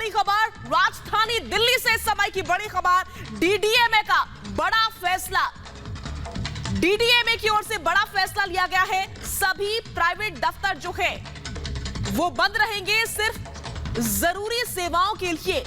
बड़ी खबर राजधानी दिल्ली से, समय की बड़ी खबर डीडीएमए का बड़ा फैसला। डीडीएमए की ओर से बड़ा फैसला लिया गया है। सभी प्राइवेट दफ्तर जो है वो बंद रहेंगे, सिर्फ जरूरी सेवाओं के लिए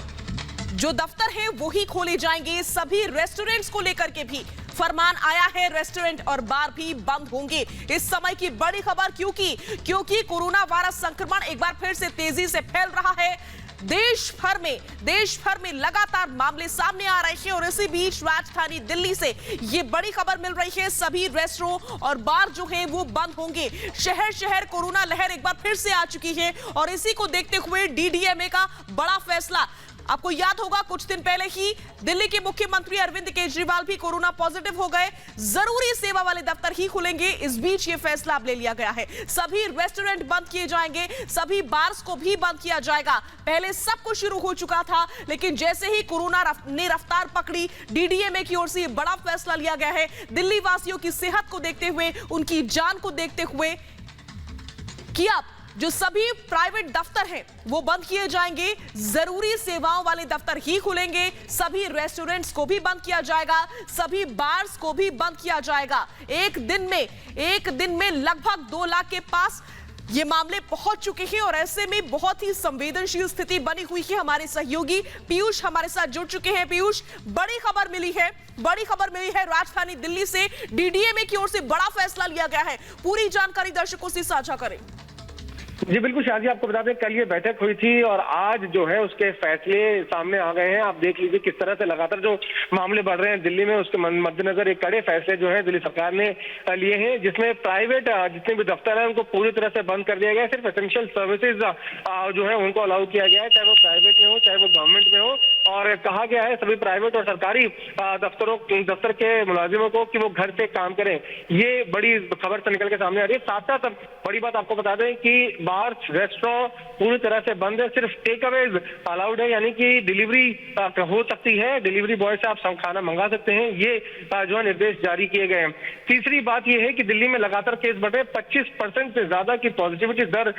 जो दफ्तर है वो ही खोले जाएंगे। सभी रेस्टोरेंट्स को लेकर के भी फरमान आया है, रेस्टोरेंट और बार भी बंद होंगे। इस समय की बड़ी खबर क्योंकि कोरोना वायरस संक्रमण एक बार फिर से तेजी से फैल रहा है। देश भर में लगातार मामले सामने आ रहे हैं और इसी बीच राजधानी दिल्ली से ये बड़ी खबर मिल रही है, सभी रेस्टोरेंट और बार जो हैं वो बंद होंगे। शहर शहर कोरोना लहर एक बार फिर से आ चुकी है और इसी को देखते हुए डीडीएमए का बड़ा फैसला। आपको याद होगा कुछ दिन पहले ही दिल्ली के मुख्यमंत्री अरविंद केजरीवाल भी कोरोना पॉजिटिव हो गए। जरूरी सेवा वाले दफ्तर ही खुलेंगे, इस बीच ये फैसला अब ले लिया गया है। सभी रेस्टोरेंट बंद किए जाएंगे, सभी बार्स को भी बंद किया जाएगा। पहले सब कुछ शुरू हो चुका था, लेकिन जैसे ही कोरोना ने रफ्तार पकड़ी, डीडीएमए की ओर से ये बड़ा फैसला लिया गया है। दिल्ली वासियों की सेहत को देखते हुए, उनकी जान को देखते हुए कि अब जो सभी प्राइवेट दफ्तर हैं वो बंद किए जाएंगे, जरूरी सेवाओं वाले दफ्तर ही खुलेंगे। सभी रेस्टोरेंट्स को भी बंद किया जाएगा, सभी बार्स को भी बंद किया जाएगा। एक दिन में लगभग 2 लाख के पास ये मामले पहुंच चुके हैं और ऐसे में बहुत ही संवेदनशील स्थिति बनी हुई है। हमारे सहयोगी पीयूष हमारे साथ जुड़ चुके हैं। पीयूष, बड़ी खबर मिली है राजधानी दिल्ली से, डीडीएमए की ओर से बड़ा फैसला लिया गया है। पूरी जानकारी दर्शकों से साझा करें। जी बिल्कुल शादी, आपको बता दें कल ये बैठक हुई थी और आज जो है उसके फैसले सामने आ गए हैं। आप देख लीजिए किस तरह से लगातार जो मामले बढ़ रहे हैं दिल्ली में, उसके मद्देनजर एक कड़े फैसले जो है दिल्ली सरकार ने लिए हैं, जिसमें प्राइवेट जितने भी दफ्तर हैं उनको पूरी तरह से बंद कर दिया गया है। सिर्फ एसेंशियल सर्विसेज जो है उनको अलाउ किया गया है, चाहे वो प्राइवेट में हो चाहे वो गवर्नमेंट में हो। और कहा गया है सभी प्राइवेट और सरकारी दफ्तर के मुलाजिमों को कि वो घर से काम करें। ये बड़ी खबर से निकल के सामने आ रही है। साथ साथ बड़ी बात आपको बता दें कि बार्स, रेस्टोरेंट पूरी तरह से बंद है, सिर्फ टेक अवेज अलाउड है, यानी कि डिलीवरी हो सकती है, डिलीवरी बॉय से आप खाना मंगा सकते हैं। ये जो है निर्देश जारी किए गए हैं। तीसरी बात यह है कि दिल्ली में लगातार केस बढ़ रहे हैं, 25% से ज्यादा की पॉजिटिविटी दर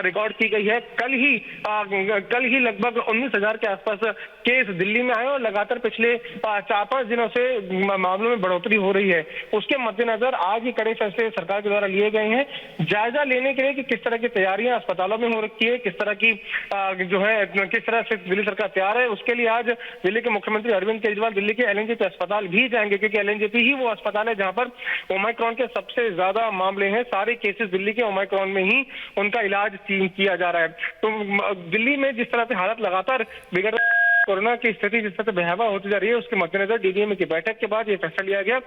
रिकॉर्ड की गई है। कल ही लगभग 19,000 के आसपास केस दिल्ली में आए और लगातार पिछले 4-5 दिनों से मामलों में बढ़ोतरी हो रही है। उसके मद्देनजर आज ये कड़े फैसले सरकार के द्वारा लिए गए हैं, जायजा लेने के लिए कि किस तरह की तैयारियां अस्पतालों में हो रखी है, किस तरह की जो है किस तरह से दिल्ली सरकार तैयार है। उसके लिए आज दिल्ली के मुख्यमंत्री अरविंद केजरीवाल दिल्ली के एलएनजेपी अस्पताल भी जाएंगे, क्योंकि एलएनजेपी ही वो अस्पताल है जहां पर ओमाइक्रॉन के सबसे ज्यादा मामले हैं। सारे केसेस दिल्ली के ओमाइक्रॉन में ही उनका इलाज किया जा रहा है। तो दिल्ली में जिस तरह से हालत लगातार बिगड़ कोरोना की स्थिति जिस तरह से भयावह होती जा रही है, उसके मद्देनजर डीडीएमए की बैठक के बाद ये फैसला लिया गया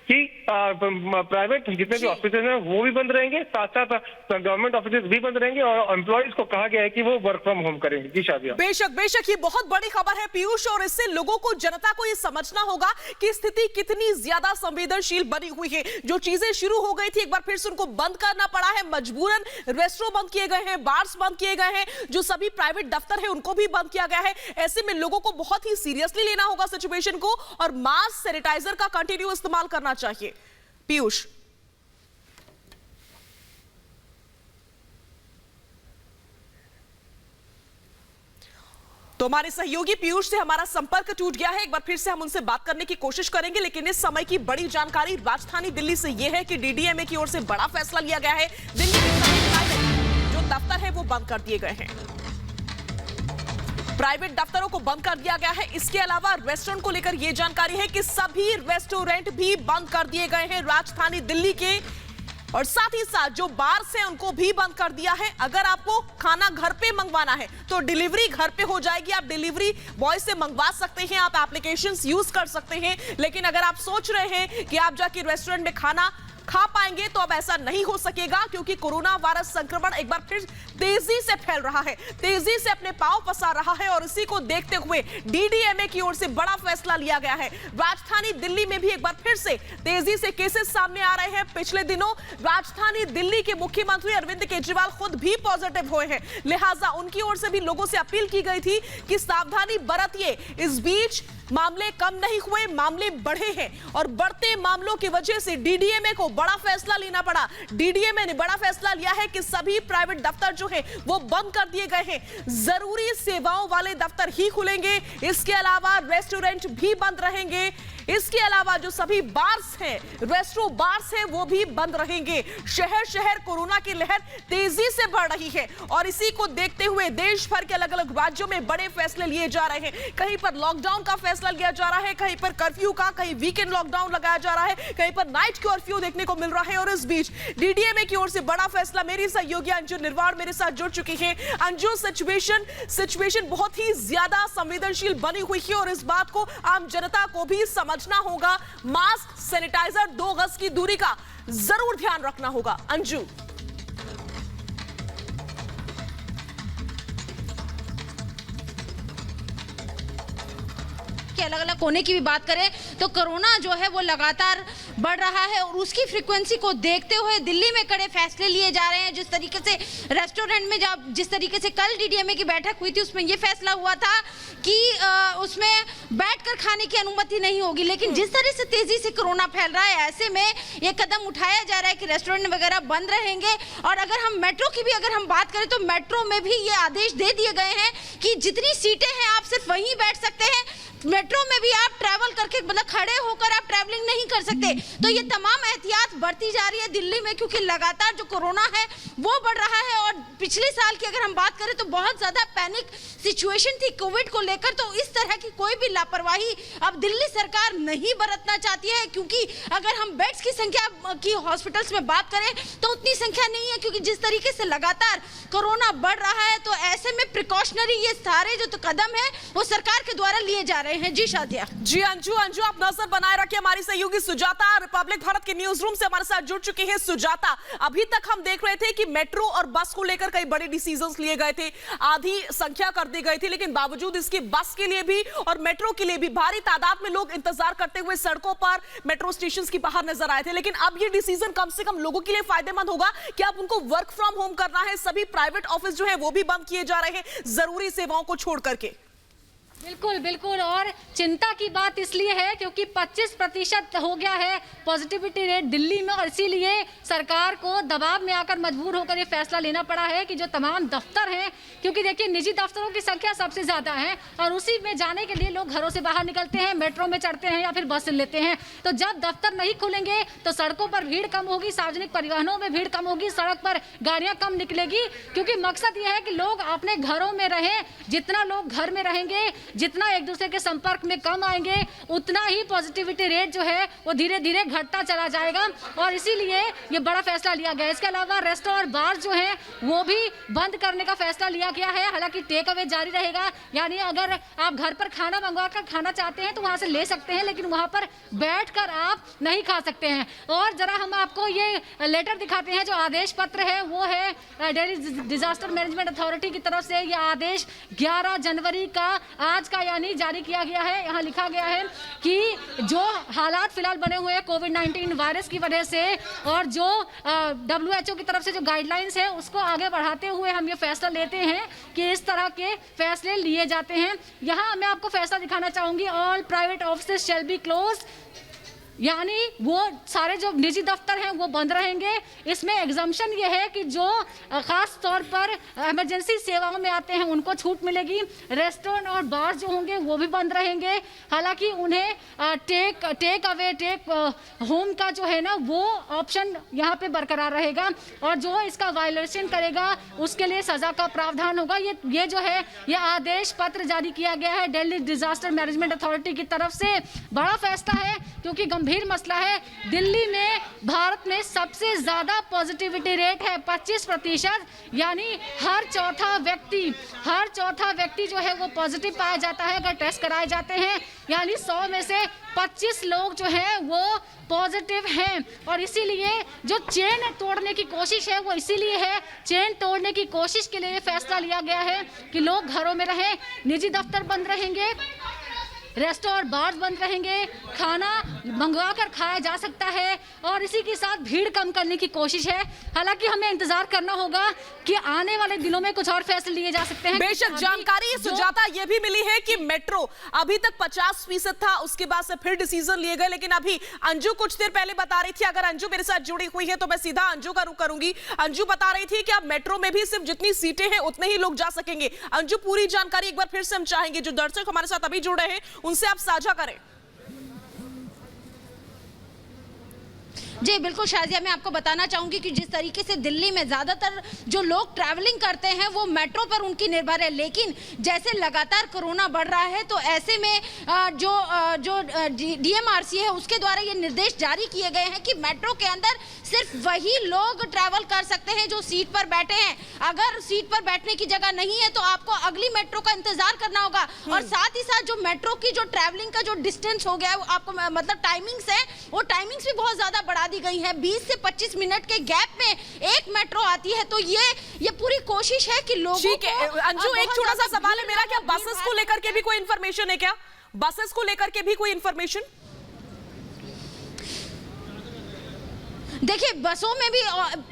कि प्राइवेट जितने भी ऑफिस हैं वो भी बंद रहेंगे, साथ साथ गवर्नमेंट ऑफिस भी बंद रहेंगे और एम्प्लॉइज को कहा गया है कि वो वर्क फ्रॉम होम करेंगे। जी शादिया, बेशक ये बहुत बड़ी खबर है पीयूष, और इससे लोगों को, जनता को ये समझना होगा कि स्थिति कितनी ज्यादा संवेदनशील बनी हुई है। जो चीजें शुरू हो गई थी एक बार फिर से उनको बंद करना पड़ा है, मजबूरन रेस्टोरेंट बंद किए गए हैं, बार्स बंद किए गए हैं, जो सभी प्राइवेट दफ्तर है उनको भी बंद किया गया है। ऐसे में लोगों को बहुत ही सीरियसली लेना होगा सिचुएशन को और मास्क, सैनिटाइजर का कंटिन्यू इस्तेमाल करना चाहिए। पीयूष, तो हमारे सहयोगी पीयूष से हमारा संपर्क टूट गया है। एक बार फिर से हम उनसे बात करने की कोशिश करेंगे, लेकिन इस समय की बड़ी जानकारी राजधानी दिल्ली से यह है कि डीडीएमए की ओर से बड़ा फैसला लिया गया है। दिल्ली के सभी प्राइवेट जो दफ्तर है वो बंद कर दिए गए हैं, प्राइवेट दफ्तरों को बंद कर दिया गया है। इसके अलावा रेस्टोरेंट को लेकर यह जानकारी है कि सभी रेस्टोरेंट भी बंद कर दिए गए हैं राजधानी दिल्ली के, और साथ ही साथ जो बार्स हैं उनको भी बंद कर दिया है। अगर आपको खाना घर पे मंगवाना है तो डिलीवरी घर पे हो जाएगी, आप डिलीवरी बॉय से मंगवा सकते हैं, आप एप्लीकेशंस यूज कर सकते हैं। लेकिन अगर आप सोच रहे हैं कि आप जाके रेस्टोरेंट में खाना खा पाएंगे तो अब ऐसा नहीं हो सकेगा, क्योंकि कोरोना वायरस संक्रमण एक बार फिर तेजी से फैल रहा है, तेजी से अपने पांव पसार रहा है और इसी को देखते हुए डीडीएमए की ओर से बड़ा फैसला लिया गया है। राजधानी दिल्ली में भी एक बार फिर से तेजी से केसेस सामने आ रहे हैं। पिछले दिनों राजधानी दिल्ली के मुख्यमंत्री अरविंद केजरीवाल खुद भी पॉजिटिव हुए हैं, लिहाजा उनकी ओर से भी लोगों से अपील की गई थी कि सावधानी बरतिए। इस बीच मामले कम नहीं हुए, मामले बढ़े हैं और बढ़ते मामलों की वजह से डीडीएमए को बड़ा फैसला लेना पड़ा। डीडीएमए ने बड़ा फैसला लिया है कि सभी प्राइवेट दफ्तर जो है वो बंद कर दिए गए हैं। जरूरी सेवाओं वाले दफ्तर ही खुलेंगे, इसके अलावा रेस्टोरेंट भी बंद रहेंगे। इसके अलावा जो सभी बार्स हैं, रेस्टोरेंट बार्स हैं, वो भी बंद रहेंगे। शहर शहर कोरोना की लहर तेजी से बढ़ रही है और इसी को देखते हुए देश भर के अलग अलग राज्यों में बड़े फैसले लिए जा रहे हैं। कहीं पर लॉकडाउन का फैसला लिया जा रहा है, कहीं पर कर्फ्यू का, कहीं वीकेंड लॉकडाउन लगाया जा रहा है, कहीं पर नाइट कर्फ्यू देखने को मिल रहा है। और इस बीच डीडीएमए की ओर से बड़ा फैसला, मेरी सहयोगी अंजू निर्वाण मेरे साथ जुड़ चुकी है। अंजू, सिचुएशन बहुत ही ज्यादा संवेदनशील बनी हुई है और इस बात को आम जनता को भी समझना होगा। मास्क, सैनिटाइजर, 2 गज की दूरी का जरूर ध्यान रखना होगा। अंजू, के अलग अलग कोने की भी बात करें तो कोरोना जो है वो लगातार बढ़ रहा है और उसकी फ्रीक्वेंसी को देखते हुए दिल्ली में कड़े फैसले लिए जा रहे हैं। जिस तरीके से रेस्टोरेंट में जब जिस तरीके से कल डीडीएमए की बैठक हुई थी उसमें ये फैसला हुआ था कि उसमें बैठकर खाने की अनुमति नहीं होगी, लेकिन जिस तरह से तेजी से कोरोना फैल रहा है ऐसे में ये कदम उठाया जा रहा है कि रेस्टोरेंट वगैरह बंद रहेंगे। और अगर हम मेट्रो की भी अगर हम बात करें तो मेट्रो में भी ये आदेश दे दिए गए हैं कि जितनी सीटें हैं आप सिर्फ वहीं बैठ सकते हैं। मेट्रो में भी आप ट्रैवल करके मतलब खड़े होकर आप ट्रैवलिंग नहीं कर सकते। तो ये तमाम एहतियात बढ़ती जा रही है दिल्ली में, क्योंकि लगातार जो कोरोना है वो बढ़ रहा है। और पिछले साल की अगर हम बात करें तो बहुत ज्यादा पैनिक सिचुएशन थी कोविड को लेकर, तो इस तरह की कोई भी लापरवाही अब दिल्ली सरकार नहीं बरतना चाहती है। क्योंकि अगर हम बेड्स की संख्या की हॉस्पिटल्स में बात करें तो उतनी संख्या नहीं है, क्योंकि जिस तरीके से लगातार कोरोना बढ़ रहा है तो ऐसे में प्रिकॉशनरी ये सारे जो तो कदम है वो सरकार के द्वारा लिए जा रहे हैं। जी शादिया। जी अंजू, आप नजर बनाए रखिए। हमारी सहयोगी सुजाता रिपब्लिक भारत के न्यूज रूम से हमारे साथ जुड़ चुकी है। सुजाता, अभी तक हम देख रहे थे कि मेट्रो और बस को लेकर कई बड़े डिसीजंस लिए गए थे, आधी संख्या कर दी गई थी, लेकिन बावजूद इसके बस के लिए भी और मेट्रो के लिए भी भारी तादाद में लोग इंतजार करते हुए सड़कों पर, मेट्रो स्टेशन के बाहर नजर आए थे। लेकिन अब ये डिसीजन कम से कम लोगों के लिए फायदेमंद होगा कि अब उनको वर्क फ्रॉम होम करना है। सभी प्राइवेट ऑफिस जो है वो भी बंद किए जा रहे हैं जरूरी सेवाओं को छोड़ करके। बिल्कुल बिल्कुल, और चिंता की बात इसलिए है क्योंकि 25% हो गया है पॉजिटिविटी रेट दिल्ली में, और इसीलिए सरकार को दबाव में आकर मजबूर होकर ये फैसला लेना पड़ा है कि जो तमाम दफ्तर हैं, क्योंकि देखिए निजी दफ्तरों की संख्या सबसे ज़्यादा है और उसी में जाने के लिए लोग घरों से बाहर निकलते हैं, मेट्रो में चढ़ते हैं या फिर बस लेते हैं। तो जब दफ्तर नहीं खुलेंगे तो सड़कों पर भीड़ कम होगी, सार्वजनिक परिवहनों में भीड़ कम होगी, सड़क पर गाड़ियाँ कम निकलेगी, क्योंकि मकसद ये है कि लोग अपने घरों में रहें। जितना लोग घर में रहेंगे, जितना एक दूसरे के संपर्क में कम आएंगे, उतना ही पॉजिटिविटी रेट जो है वो धीरे धीरे घटता चला जाएगा और इसीलिए ये बड़ा फैसला लिया गया। इसके अलावा रेस्टोरेंट और बार जो हैं वो भी बंद करने का फैसला लिया गया है। हालांकि टेक अवे जारी रहेगा, यानी अगर आप घर पर खाना मंगवा कर खाना चाहते हैं तो वहां से ले सकते हैं, लेकिन वहां पर बैठकर आप नहीं खा सकते हैं। और जरा हम आपको ये लेटर दिखाते हैं, जो आदेश पत्र है वो है दिल्ली डिजास्टर मैनेजमेंट अथॉरिटी की तरफ से। यह आदेश 11 जनवरी का आज का यानी जारी किया गया है। यहाँ लिखा गया है कि जो हालात फिलहाल बने हुए हैं कोविड-19 वायरस की वजह से और जो WHO की तरफ से जो गाइडलाइंस है उसको आगे बढ़ाते हुए हम ये फैसला लेते हैं कि इस तरह के फैसले लिए जाते हैं। यहाँ मैं आपको फैसला दिखाना चाहूँगी, all private offices shall be close, यानी वो सारे जो निजी दफ्तर हैं वो बंद रहेंगे। इसमें एग्जम्पशन ये है कि जो खास तौर पर इमरजेंसी सेवाओं में आते हैं उनको छूट मिलेगी। रेस्टोरेंट और बार जो होंगे वो भी बंद रहेंगे, हालांकि उन्हें टेक अवे टेक होम का जो है ना वो ऑप्शन यहाँ पे बरकरार रहेगा और जो इसका वायलेशन करेगा उसके लिए सजा का प्रावधान होगा। ये जो है ये आदेश पत्र जारी किया गया है दिल्ली डिजास्टर मैनेजमेंट अथॉरिटी की तरफ से। बड़ा फैसला है क्योंकि गंभीर मसला है। दिल्ली में भारत में सबसे ज्यादा पॉजिटिविटी रेट है 25%, यानी हर चौथा व्यक्ति जो है वो पॉजिटिव पाया जाता है अगर टेस्ट कराए जाते हैं, यानी 100 में से 25 लोग जो हैं वो पॉजिटिव हैं। और इसीलिए जो चेन तोड़ने की कोशिश है वो इसीलिए है, चेन तोड़ने की कोशिश के लिए फैसला लिया गया है कि लोग घरों में रहें, निजी दफ्तर बंद रहेंगे रेस्टोरेंट बार बंद रहेंगे, खाना मंगवा कर खाया जा सकता है और इसी के साथ भीड़ कम करने की कोशिश है। हालांकि हमें इंतजार करना होगा कि आने वाले दिनों में कुछ और फैसले लिए जा सकते हैं। बेशक जानकारी सुजाता ये भी मिली है कि मेट्रो अभी तक 50% था, उसके बाद से फिर डिसीजन लिए गए, लेकिन अभी अंजू कुछ देर पहले बता रही थी, अगर अंजू मेरे साथ जुड़ी हुई है तो मैं सीधा अंजू का रुख करूंगी। अंजू बता रही थी कि अब मेट्रो में भी सिर्फ जितनी सीटें हैं उतने ही लोग जा सकेंगे। अंजू पूरी जानकारी एक बार फिर से हम चाहेंगे, जो दर्शक हमारे साथ अभी जुड़े हैं उनसे आप साझा करें। जी बिल्कुल शाजिया, मैं आपको बताना चाहूंगी कि जिस तरीके से दिल्ली में ज्यादातर जो लोग ट्रैवलिंग करते हैं वो मेट्रो पर उनकी निर्भर है, लेकिन जैसे लगातार कोरोना बढ़ रहा है तो ऐसे में जो डीएमआरसी है उसके द्वारा ये निर्देश जारी किए गए हैं कि मेट्रो के अंदर सिर्फ वही लोग ट्रैवल कर सकते हैं जो सीट पर बैठे हैं। अगर सीट पर बैठने की जगह नहीं है तो आपको अगली मेट्रो का इंतजार करना होगा। और साथ ही साथ जो मेट्रो की जो ट्रैवलिंग का जो डिस्टेंस हो गया है, आपको मतलब टाइमिंग्स है, वो टाइमिंग्स भी बहुत ज्यादा बढ़ा दी गई है। 20 से 25 मिनट के गैप में एक मेट्रो आती है, तो ये पूरी कोशिश है कि लोगों ठीक है अंजू, एक छोटा सा सवाल है मेरा, क्या बसेस को लेकर के भी कोई इंफॉर्मेशन है? क्या बसेस को लेकर के भी कोई इंफॉर्मेशन? देखिए बसों में भी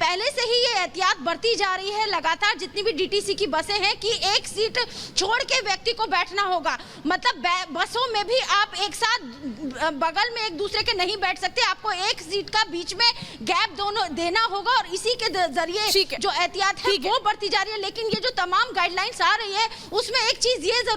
पहले से ही ये एहतियात बरती जा रही है लगातार, जितनी भी डीटीसी की बसें हैं, कि एक सीट छोड़ के व्यक्ति को बैठना होगा। मतलब बसों में भी आप एक साथ बगल में एक दूसरे के नहीं बैठ सकते, आपको एक सीट का बीच में गैप दोनों देना होगा और इसी के जरिए जो एहतियात है वो बढ़ती जा रही है। लेकिन ये जो तमाम गाइडलाइंस आ रही है उसमें एक चीज ये जरूर